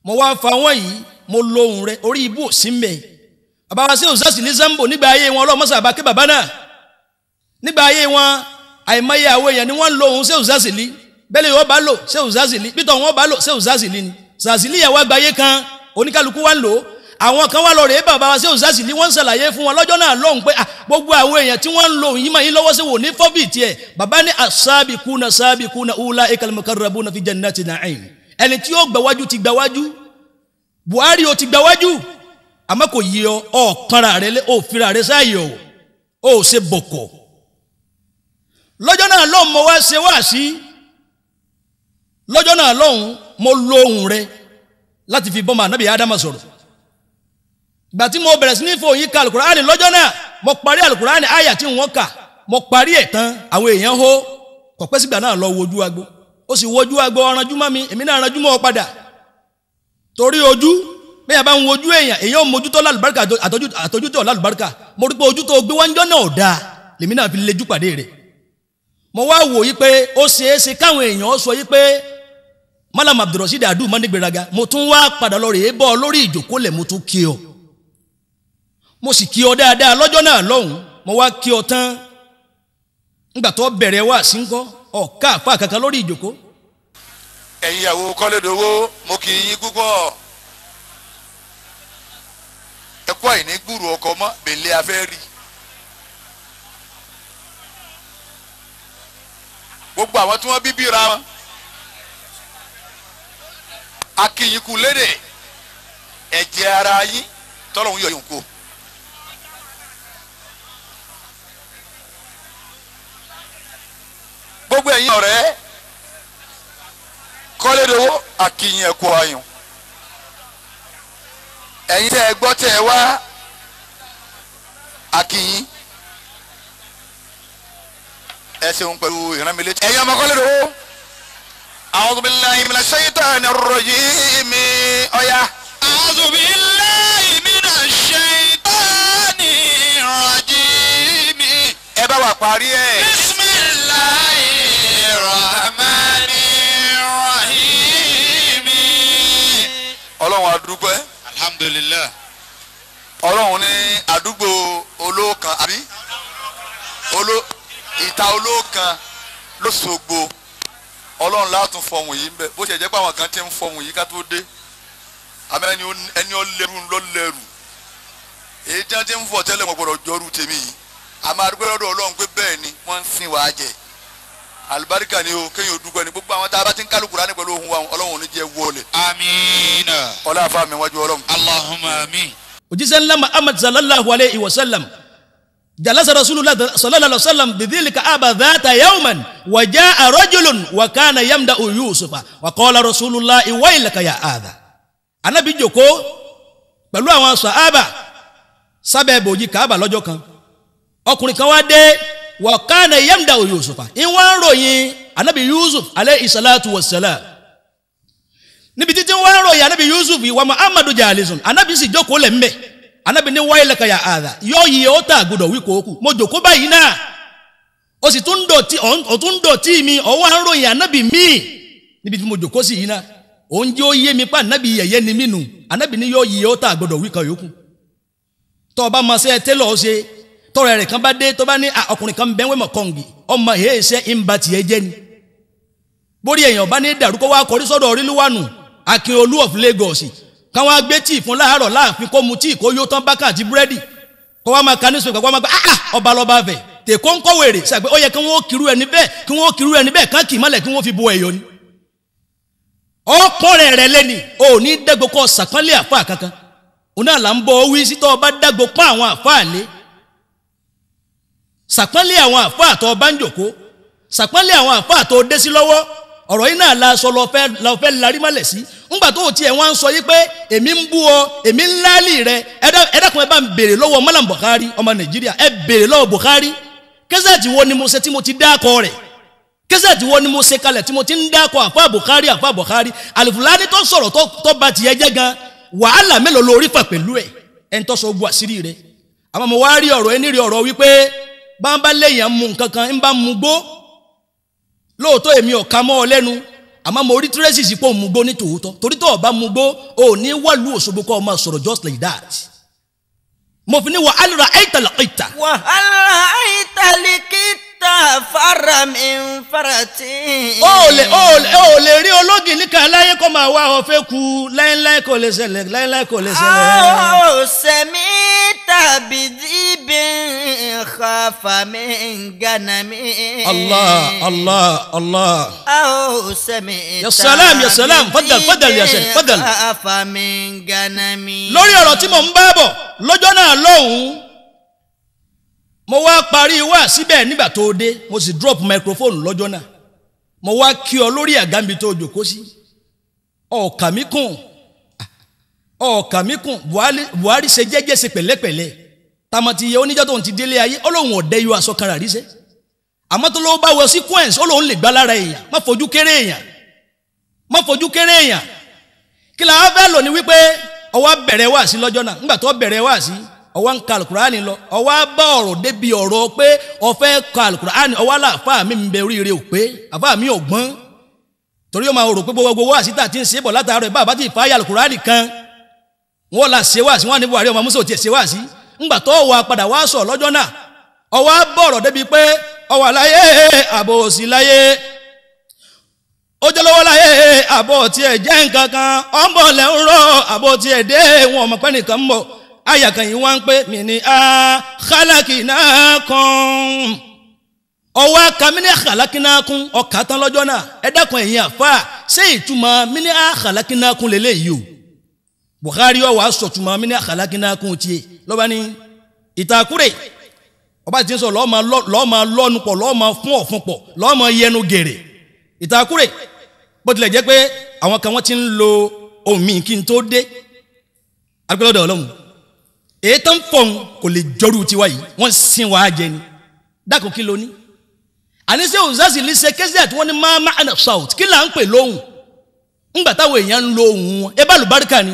mo wá fa wọn yìí mo lóhùn rẹ orí ibú òsì ń bẹ bàbá wa sí òsàsì ní Zambo nígbà ayé wọn ọlọ́mọsà bá ké bàbá náà nígbà ayé wọn àìmọye àwọn èèyàn ni wọ́n ń lo ohun sí òsàsì lí bẹ́ẹ̀ lè wọ́n bá lò sí òsàsì lí pítọ̀ wọ́n bá lò sí òsàsì lí ni sàsì lí yàwó àgbáyé kan oníkálukú wa ń lò àwọn kan wá lọ rèé bàbá wa sí òsàsì lí wọ́n ń ṣàlàyé fún wọn lọ́jọ́ náà lóhùn pé gbogbo àwọn èèyàn tí wọ́n ń lo yìí máa yín lọ́wọ́ sí wò ní fọ́bì tiẹ̀ bàbá ní as-sabiquna ulaikal muqarrabuna fi jannati na'im ẹni tí ó gbàwájú ti gbàwájú Buhari ó ti gbàwájú àmọ́ kò yí ọ kanra rẹ lé ó fira rẹ sáyé ó ṣe bọ̀kọ̀ lọ́jọ́ náà lọ́hùn mo wá ṣe wá sí lọ́jọ́ náà lọ́hùn mo lóhùn rẹ láti fi bọ́mọ ànábì Ádámà sọ̀rọ̀ ìgbà tí mo bẹ̀rẹ̀ sí ní fòyín ka alukurani lọ́jọ́ náà mo parí alukurani àyà tí wọ́n kà mo parí ẹ̀ tán àwọn èèyàn hó kọ̀pẹ́ sígbà náà lọ wojú agbo ó sì wojú agbo ọ̀ranjú mọ́ mi èmi náà ranjú mọ́ ọ padà torí ojú bí a bá ń wojú èèyàn mójútó lálùbáríkà àtọ́jútó lálùbáríkà mo rí pé ojú tó gbé wájọ́ náà dáa lèmi náà fi lejú pàdé rẹ̀ mo wá wò yí pé ó ṣeéṣe káwọn èèyàn sọ yí pé Malam Abdulrasheed Adunmo nígbèraga mo tún wá padà lọ rèé bọ́ lórí ìjòkólẹ̀ mo tún kí ọ mo sì kí ọ dáadáa lọ́jọ́ náà lọ́hùn mo wá kí ọ tán nígbà tó bẹ̀rẹ̀ wá sí ń kọ́ ọ̀ká àpá kankan lórí ìjòkó. ẹ̀yin ìyàwó Kọ́lódowó mo kì í yín púpọ̀ ẹ̀kọ́ àìní gbúrò ọkọ mọ́ bèlè afẹ́ rí gbogbo àwọn tí wọ́n bí bíra wọn akínyìnkù lédè ẹ̀jẹ̀ ara yín tọ́lọ́hún yọ yòókù. gbogbo ẹ̀yin ọ̀rẹ́ Kọ́lódowó akínyìn ẹ̀kọ́ ayùn ẹ̀yin tẹ́ ẹ gbọ́ tẹ́ ẹ wá akínyìn ẹ ṣeun pẹ̀lú ìrànmílẹ̀ ẹ̀yin ọmọ Kọ́lódowó أعوذ بالله من الشيطان الرجيم أيا أعوذ بالله من الشيطان الرجيم إبا وقاريه بسم الله الرحمن الرحيم Ọlọ́run àdúgbò alhamdulillah Ọlọ́run ní àdúgbò olókan àbí ìta olókan lóṣogbo Ọlọ́run látún fọhùn yìí ńbẹ bó ṣe jẹ́ pé àwọn kan ti ń fọhùn yìí ká tó dé àmọ́ ẹni ó lẹ́rù ló lẹ́rù èyí tí wọ́n ti ń fọ̀ tẹ́lẹ̀ wọn gbọ́dọ̀ jọrú tèmi yìí àmọ́ àdúgbò lọ́dọ̀ Ọlọ́run pé bẹ́ẹ̀ ni wọ́n ń sin wàá jẹ alibarika ni o kéèyàn dúpẹ́ ni gbogbo àwọn tá a bá ti ń kálukú rání pẹ̀lú ohun wa Ọlọ́run ò ní jẹ́ wọlé. amiina. ọlá àfa mi wájú Ọlọ́run. allahumma amin. òjíṣẹ́ ńlá Muhammad sallallahu alayhi wa sallam jalasa rasulullah sallallahu alayhi wa sallam bidhilika aba dhata yawman wa jaa rajulun wa kana yamda'u yusufa wa qala rasulullah waylaka ya adha. Ànábì jókòó pẹ̀lú àwọn sàhábà sábẹ́ bòjì Kaaba lọ́jọ́ kan ọkùnrin kan wá dé wa kana yamda'u yusufa in wá ròyìn Ànábì Yusuf alayhi salatu wassalam níbi títí wá ròyìn Ànábì Yusuf wa Muhammadu jalisun Ànábì sì jókòó lẹ̀ ńbẹ̀ Ànábì ní waylaka ya adha yóò yí ó tà gbọdọ̀ wí kòókù mo jókòó báyìí náà ó sì tún dọ̀tí mi ọwọ́ ń ròyìn Ànábì mi níbi tí mo jókòó sí yìí náà òun jẹ́ ó yé mi pa Ànábì yẹ̀yẹ́ ni mí nù Ànábì ní yóò yí ó tà gbọdọ̀ wí kan yòókù tó bá máa ṣe tẹ́lọ̀ ó ṣe tọrọ rẹ̀ kan bá dé tó bá ní ọkùnrin kan bẹ́ẹ̀ wẹ́mọ̀ kọ́ǹgì ọmọ èyí ṣe ń ba tiẹ̀ jẹ́ ni bórí èèyàn bá ní dàrú kó wá kọrí sọ́dọ̀ Orílúwànù Akínolú of Lagos káwọn agbé tíì fún láàárọ̀ láàfin kó mu tíì kó yó tán bákà àti búrẹ́dì kó wá máa ka ní sọ̀rọ̀ kó wá máa gbé ọba lọ́ba fẹ̀ tèkó ń kọ́ wèrè ṣàgbé ó yẹ kí wọ́n kiri ẹni bẹ́ẹ̀ kán kì í mọ́lẹ̀ kí wọ́n fi bo ẹ̀yọ́ ni ọkùnrin rẹ̀ lẹ́ni ò ní dẹ́gbò kọ́ sàpánlé àfáà kankan òun náà là ń bọ̀ wí sí tó ọba dẹ́gbò pọ́n àwọn àfáà lé sàpánlé àwọn àfáà tó ọba ń jòkó sàpánlé àwọn àfáà tó dé sí lọ́wọ́ ọ̀rọ̀ yìí náà la sọ lọ fẹ́ larí mọ́lẹ̀ sí ńgbà tó tiẹ̀ wọ́n ń sọ yìí pé èmi ń bú ọ èmi ń lálì rẹ ẹ dákun ẹ bá ń béèrè lọ́wọ́ Malam Buhari ọmọ Nàìjíríà ẹ béèrè lọ́wọ́ Buhari kẹ́sẹ̀tì wo ni mo ṣe tí mo ti dákọ rẹ̀ kẹ́sẹ̀tì wo ni mo ṣe kalẹ̀ tí mo ti ń dákọ àfáà Buhari Alifulani tó sọ̀rọ̀ tó bá tiẹ̀ jẹ́ gan wàhálà mélòó lórí fà pẹ̀lú ẹ̀ ń tọ́sọ ogun àṣírí rẹ̀ àmọ́ mo wá rí ọ̀rọ̀ ẹni rí ọ̀rọ̀ wípé bá ń bá léèyàn mu nǹkan kan ń bá mu gbó lóòótọ́ èmi ò ka mọ́ ọ lẹ́nu àmọ́ mo rí tracy sí pé òun mu gbó ní tòótọ́ torí tó o bá mu gbó ò ní wàlú Òṣogbo kọ́ ọ máa sọ̀rọ̀ just like that mo fi ní wàhálà àìtàlàkìtà. wàhálà àìtàlàkìtà fara mi farati. ó lè rí ológin ní kan láyé kó máa wá ọ̀fẹ́ ku láéláé kò lè ṣẹlẹ̀ láéláé kò lè ṣẹlẹ̀. ó sẹ́mi tàbí dìbì khafa min ganami. Allah. ó sẹ́mi ya salam fadal ya Sheik fadal. khafa min ganami. lórí ọ̀rọ̀ tí mo ń bá bọ̀ lọ́jọ́ náà lọ́hùn-ún mo wá parí wá síbẹ̀ nígbà tó dé mo sì drop microphone lọ́jọ́ náà mo wá kí ọ lórí àgàmbi tó jókòó sí ọ̀kà mi kùn Buhari ṣe jẹ́jẹ́ ṣe pẹ̀lẹ́pẹ̀lẹ́ tamati yẹ oníjọ́ tó ń ti délé ayé Ọlọ́hun ọ̀dẹ́ yóò aṣọ kan rà ríṣẹ́ àmọ́ tó lọ́wọ́ bá wọ sequence Ọlọ́hun lè gbá lára èèyàn má fojú kéré èèyàn kí la wá fẹ́ lò ní wípé ọwọ́ bẹ̀rẹ̀ wá sí lọ́jọ́ náà nígbà tó bẹ̀rẹ̀ wá sí ọwọ́ ń ka alukurani lọ ọwọ́ bá ọ̀rọ̀ débi ọ̀rọ̀ pé ọ̀fẹ́ ka alukurani ọwọ́ aláàfáà mi ń bẹ oríire ò pé àfáà mi ò gbọ́n torí ó máa rò pé gbogbo wá sí tà tí ń ṣe bọ̀ látàárọ̀ ìbá àbá tí ìfáyà alukurani kan wọ́n la ṣe wá sí wọ́n ní Buhari ọmọ Musa ò tiẹ̀ ṣe wá sí ńgbà tó wà padà wá sọ lọ́jọ́ náà ọwọ́ bá ọ̀rọ̀ débi pé ọwọ́ láyé àbò òsì láyé ó jẹ́ lọ́wọ́ láyé àbọ̀ tí ẹ̀ jẹ́ nǹkan kan ọ̀nbọ̀ lẹ́ ń rọ àbọ̀ tí ẹ̀ dé wọn ọmọ pẹ́ nìkan ń bọ̀ àyàkàn yìí wọ́n ń pè mí ní khalaqnakum ọwọ́ aka mí ní khalaqnakum ọkà tán lọ́jọ́ náà ẹ dákun ẹ̀yin àfà ṣé ìtumọ̀ mí ní khalaqnakum lélẹ́yìí o Buhari ọwọ́ aṣọ̀tumọ̀ mí ní khalaqnakum tiẹ̀ lọ́ba ní ìtàkùrẹ̀ ọba ti ń sọ lọ́ọ́ máa lọ́nu pọ̀ lọ́ọ́ máa fún ọ̀fun pọ̀ lọ́ọ́ máa yẹnu gèrè ìtàkùrẹ̀ bó tilẹ̀ jẹ́ pé àwọn kan wọ́n ti ń lo ohun mi kí n tó dé agbẹ́lọ́dọ̀ Ọlọ́run èyí tó ń fọ̀n kò lè jọrú tiwa yìí wọ́n sin wàá jẹ ni dákun kí ló ní àníṣe òǹzàsì lè ṣe kẹ́sì àti wọ́n ní máa south kí là ń pè lóhùn ńgbà táwọn èèyàn ń lo ohun wọn ẹ bá lùbáríkà ni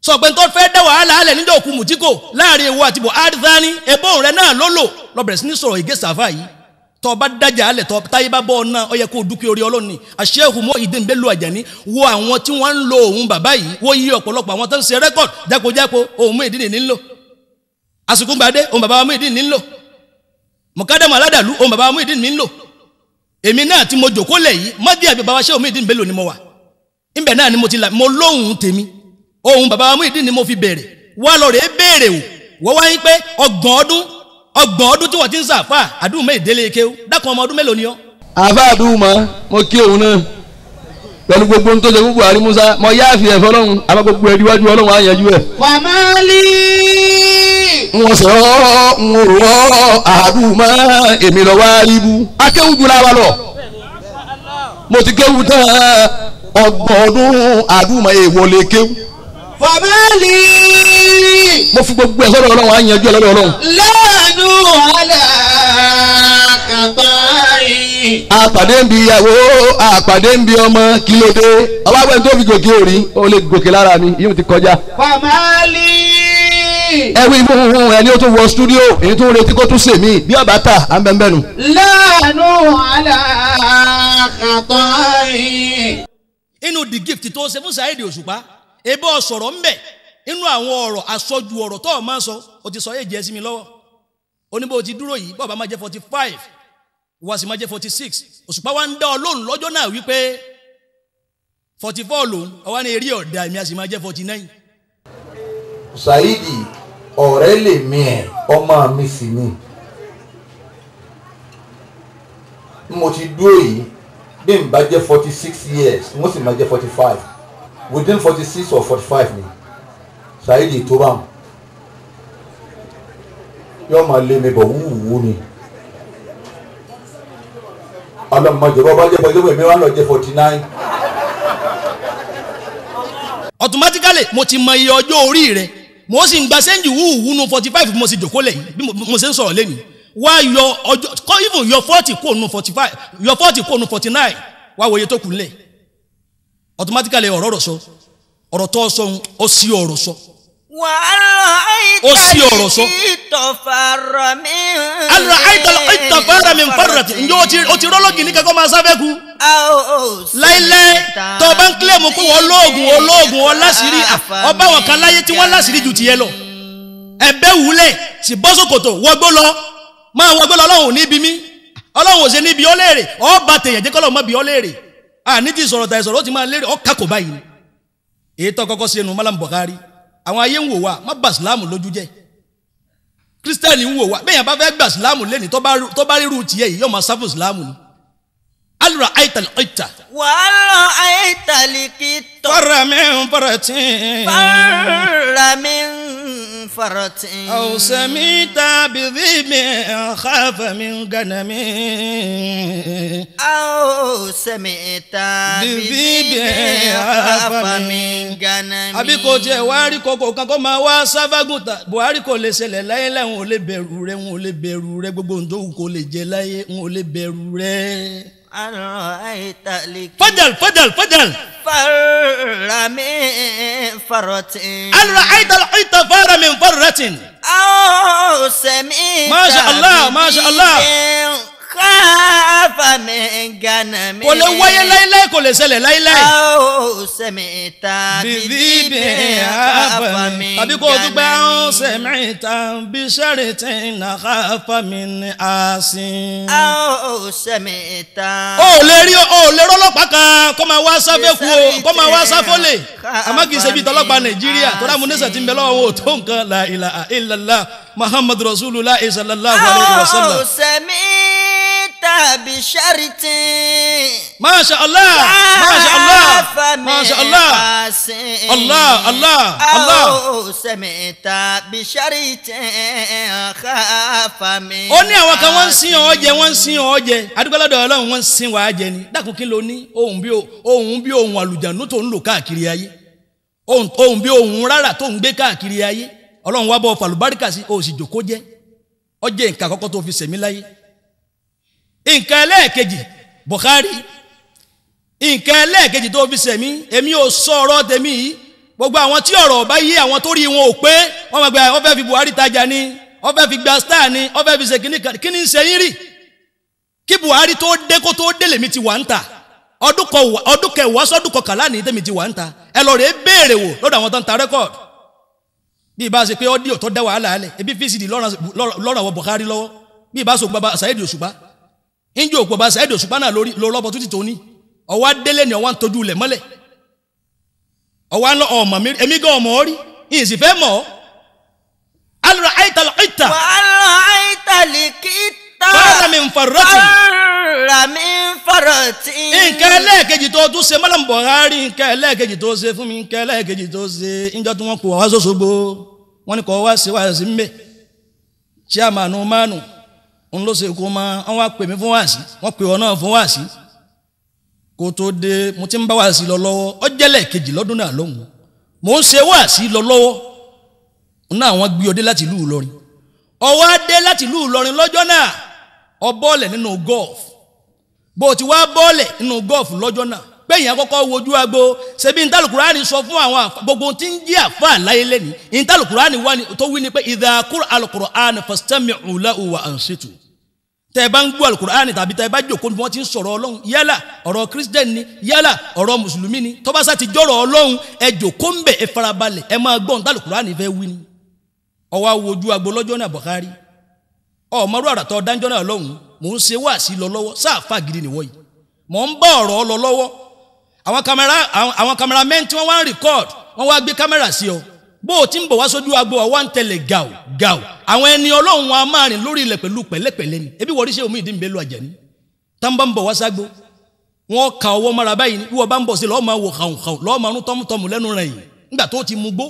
sọ̀gbẹ́ni tó fẹ́ dá wàhálà alẹ̀ níjọ́ òkú mùtíkò láàrin ewu àti Buhari Thani ẹbọ́n rẹ̀ náà ló lò lọ́bẹ̀rẹ̀ sí ní sọ̀rọ̀ ìgé sàfà yìí tọ́ bá dájà alẹ̀ tọ́ táyé bá bọ́ náà ó yẹ kó dúkìá orí Ọlọ́run ni Sheik Muhyiddin Bello Ajani wo àwọn tí wọ́n ń lo ohun bàbá yìí wo yí ọ̀pọ̀lọpọ̀ àwọn tó ń ṣe rẹ́kọ̀d jákòjákò ohun Muhyiddin ní ń lò àsìkò gbàdé ohun bàbá Muhyiddin ní ń lò mọ̀kádàmù aládàlú ohun bàbá Muhyiddin ní ń lò èmi náà tí mo jòkó lẹ̀ yìí mọ́dí àbí bàbá Sheik Muhyiddin Bello ni mo wà níbẹ̀ náà ni mo lóhùn tèmi ohun bàbá Muhyiddin ni mo fi bẹ̀rẹ̀ wá lọ rẹ̀ bẹ̀rẹ̀ o wọ́n wáyé pé ọgbọ̀n ọdún tí wọ́n ti ń sàfà Adunmo ìdílé ike dákun ọmọ ọdún mélòó ni ọ́. àbá Adunmo mo kí òun náà pẹ̀lú gbogbo ohun tó ṣe fún Buhari Musa mo yáàfin ẹ̀fọ́ Ọlọ́run àmọ́ gbogbo ẹ̀rí wájú Ọlọ́run á yanjú ẹ̀. wàmálì. wọ́n sọ ń rọ Adunmo èmi lọ wá ríbu akéwù jura wa lọ mo ti kéwù tán ọgbọ̀n ọdún Adunmo èèwọ̀ lè kéwù. wàmálì. mo fi gbogbo ẹ̀ sọ́dọ̀ Ọlọ́run á yanjú ẹ̀ lọ́dọ̀ Ọlọ́run. lẹ́nu alákàtàyìn. àpàdé ń bi ìyàwó àpàdé ń bi ọmọ kí ló dé ọba pẹ́ tó fi gòkè òrí ó lè gòkè lára mi yóò ti kọjá. wàmálì. ẹ̀wí fún ẹni ó tún wọ stúdíò èyí tó ń retí kó tún sèmí bí ọba ta à ń bẹ́ẹ̀ bẹ́ẹ̀ nù. lẹ́nu alákàtàyìn. inú the gift tó ṣe fún Saheed Òṣùpá ebe ọ̀sọ̀rọ̀ ń bẹ̀ inú àwọn ọ̀rọ̀ àsọjù ọ̀rọ̀ tó máa ń sọ o ti sọ yé jẹ́ sí mi lọ́wọ́ oníbò ti dúró yìí bọ́ọ̀bá máa jẹ́ 45 wá sí máa jẹ́ 46 Òṣùpá wa ń dá ọ lóhùn lọ́jọ́ náà wípé 44 lòun ọwọ́ ní eré ọ̀dà mi a sì máa jẹ́ 49. Saheed ọ̀rẹ́ lè mi ẹ̀ ọmọ mi sì ni mo ti dúró yìí bí n bá jẹ́ 46 years mo sì máa jẹ́ 45 within 46 or 45 ni Saheed tó bá wọn yóò máa lé mi bọ̀ wúwú ni ọlọ́mọdé bọ́ bá jẹ́ bọ́ mi wá lọ jẹ́ 49. automatically mo ti mọ iye ọjọ́ orí rẹ mo sì ń gba sẹ́ńjì wúwú nù 45 mo sì jòkó lẹ̀ yìí bí mo ṣe ń sọ̀rọ̀ lẹ́nu wá yọ ọjọ́ kọ́ even yọ 40 kó nù 45 yọ 40 kó nù 49 wá wòye tó kù lẹ̀ automatically ọ̀rọ̀ sọ ọ̀rọ̀ tó sọ ó sí ọ̀rọ̀ sọ. ó sí ọ̀rọ̀ sọ. alra aitala itafara min farrati ǹjẹ́ o ti rọ́lọ́gì ní kẹ́kọ̀ọ́ máa sáfẹ́ ku. láíláí tó bá ń kílẹ̀ mú pé wọ́n olóògùn ọlásìírí ọba wọn kan láyé tí wọ́n lásìírí ju tiẹ̀ lọ. ẹ̀bẹ́ wúlẹ̀ sì bọ́ sókòtò wọgbó lọ máa wọgbó lọ ọlọ́run níbi mí ọlọ́run ò ṣe níbi ọ́ léèrè ọba tèèyàn jẹ́ kọ́lọ́ mọ́ bí ọ́ léèrè àní ti sọ̀rọ̀ tàì sọ̀rọ̀ ó ti máa léèrè ọ́ kàkó báyìí èyí tó kọ́kọ́ sí ẹnu Malam Buhari àwọn ayé ń wò wá má bà sílámù lójú jẹ́ kírísítẹ́nì ń wò wá bẹ́ẹ̀ yẹn bá fẹ́ gbà sílámù lẹ́ni tó bá ríru tiẹ̀ yìí yóò máa sáfù sílámù ni. alura aital aita. wàhálà aitali kìtọ̀. faramin faratin. faramin faratin. awusamita bidhibi khafa min ganami. awusamita bidhibi khafa min ganami. àbí kò tiẹ̀ wá rí kókó kan kó máa wá sáfàgùn ta Buhari kò lè ṣẹlẹ̀ láyé láì wọn ò lè bẹ̀rù rẹ gbogbo ohun tó wù kó lè jẹ láyé wọn ò lè bẹ̀rù rẹ. fadal. farra min farratin. alra'ayta al-'ayta farra min farratin. aw sami'ta. masha Allah. khafa min ganami. kò lè wáyé láíláí kò lè ṣẹlẹ̀ láíláí. aw sami'ta bidhibi khafa min ganami. tàbí kò dúpẹ́ aw sami'ta bi shartin khafa min asin. aw sami'ta. ó lè rọ́lọ́pàá kan kó máa wá sáfẹ́ kú o kó máa wá sáfọ́lẹ̀ àmọ́ kì í ṣe bí tọ́lọ́pàá Nàìjíríà tó dáa múnisà ti ń bẹ lọ́wọ́ tó nǹkan la ilaha illallah Muhammadu Rasulullah sallallahu alayhi wa sallam. aw sami'ta bi shartin. Masha Allah. aw sami'ta bi shartin khafa min. ó ní àwọn kan wọ́n ń sin ọ jẹ adúgbòlódò Ọlọ́run wọ́n ń sin wàá jẹ ni dákun kí ló ní ohun bí ohun àlùjànnú tó ń lò káàkiri ayé ohun bí ohun rárá tó ń gbé káàkiri ayé Ọlọ́run wá bọ́ fàlùbáríkà sí o sì jòkó jẹ́ ọ jẹ́ nǹkan àkọ́kọ́ tó fi sẹ̀mí láyé. nǹkan ẹlẹ́ẹ̀kejì Buhari nǹkan ẹlẹ́ẹ̀kejì tó fi sẹ̀mí èmi ò sọ ọ̀rọ̀ tèmi yìí gbogbo àwọn tí ọ̀rọ̀ bá yé àwọn tó rí wọn ò pé wọ́n máa gba wọ́n fẹ́ fi Buhari tajà ni wọ́n fẹ́ fi gba star ni wọ́n fẹ́ fi ṣe kíní ń ṣe yín rí kí Buhari tó dé kó tó dé lèmi ti wà ń ta ọdún kẹwàá sọdún kọkànlá ní tèmi ti wà ń ta ẹ lọ rè é béèrè wò lọ́dọ̀ àwọn tó ń ta rẹ́kọ̀dù bí ìbá ṣe pé ọ́díò tó dá wàhálà alẹ̀ ebi fcd lọ́rọ̀ àwọn Buhari lọ́wọ́ bí ìbá ṣe bàbá Saheed Òṣùpá ìjọ òpó bàbá Saheed Òṣùpá náà lórí lọ́bọ̀ tó ti tó ní ọwọ́ délé ni ọwọ́ ń tọ́jú ilẹ̀ mọ́lẹ̀ ọwọ́ ń lọ ọmọ mi èmi gan ọmọ rí ìyìn sì fẹ́ mọ̀ ọ́ alùrà àìtàlọ́kìtà fara mi ń farati nǹkan ẹlẹ́ẹ̀kejì tó tún ṣe Malam Buhari nǹkan ẹlẹ́ẹ̀kejì tó ṣe fún mi nǹkan ẹlẹ́ẹ̀kejì tó ṣe ìjọ tí wọ́n kó wá sọ́sọ́gbó wọ́n ní kọ́ wá sí mbẹ́ chairman mánu ń ló ṣe kó máa wọ́n wá pè mí fún wáàsí wọ́n pè ọ náà fún wáàsí kó tó dé mo ti ń bá wáàsí lọ lọ́wọ́ ọ jẹ́lẹ̀ kejì lọ́dún náà lóhùn mo ń ṣe wáàsí lọ lọ́wọ́ náà wọ́n gbé ọdẹ láti ìlú Ìlọrin ọwọ́ adé láti ìlú Ìlọrin lọ́jọ́ náà ọ bọ́ọ̀lẹ̀ nínú golf bó ti wá bọ́ọ̀lẹ̀ nínú golf lọ́jọ́ náà pé èèyàn kọ́kọ́ wojú agbo ṣebí ìtàlùkùránì sọ fún àwọn gbogbo tí ń jí àfa àláyé lẹ́ni ìtàlùkùránì tó wí ni pé idha quri'a al-Qur'an fastami'u lahu wa ansitu tẹ́ bá ń gbọ́ al-Qur'ani tàbí tẹ́ bá jókòó ní wọ́n ti ń sọ̀rọ̀ Ọlọ́run yálà ọ̀rọ̀ Christian ni yálà ọ̀rọ̀ mùsùlùmí ni tó bá sá ti jọ̀rọ̀ Ọlọ́run ẹ jókòó ń bẹ̀ ẹ farabalẹ̀ ẹ máa gbọ́ ìtàlùkùránì fẹ́ wí ni ọwọ́ wojú agbo lọ́jọ́ náà Buhari ọmọrú àràtọ̀ dáńjọ́ náà lọ́hùn mò ń ṣe wáàsí lọ lọ́wọ́ sáàfà gidi nìwọ yìí mò ń bá ọ̀rọ̀ lọ lọ́wọ́ àwọn cameramen tí wọ́n wá ń record wọ́n wá gbé kámẹ́rà sí ọ bó o ti ń bọ̀ wá sójú agbo ọwọ́ ń tẹ̀lé gàù àwọn ẹni Ọlọ́run wọn a máa rìn lórí ilẹ̀ pẹ̀lú pẹ̀lẹ́pẹ̀lẹ́ ni ebi wọ́n rí ṣe omi ìdí ń bẹ́ lu àjẹ́ ni tá ń bá ń bọ̀ wá ságbo wọ́n ka ọwọ́ mara báyìí ni wọ́n bá ń bọ̀ sí lọ́ọ́ máa wò hàn lọ́ọ́ máa rún tọ́mùtọ́mù lẹ́nu rẹ̀ yìí nígbà tó ti mú gbó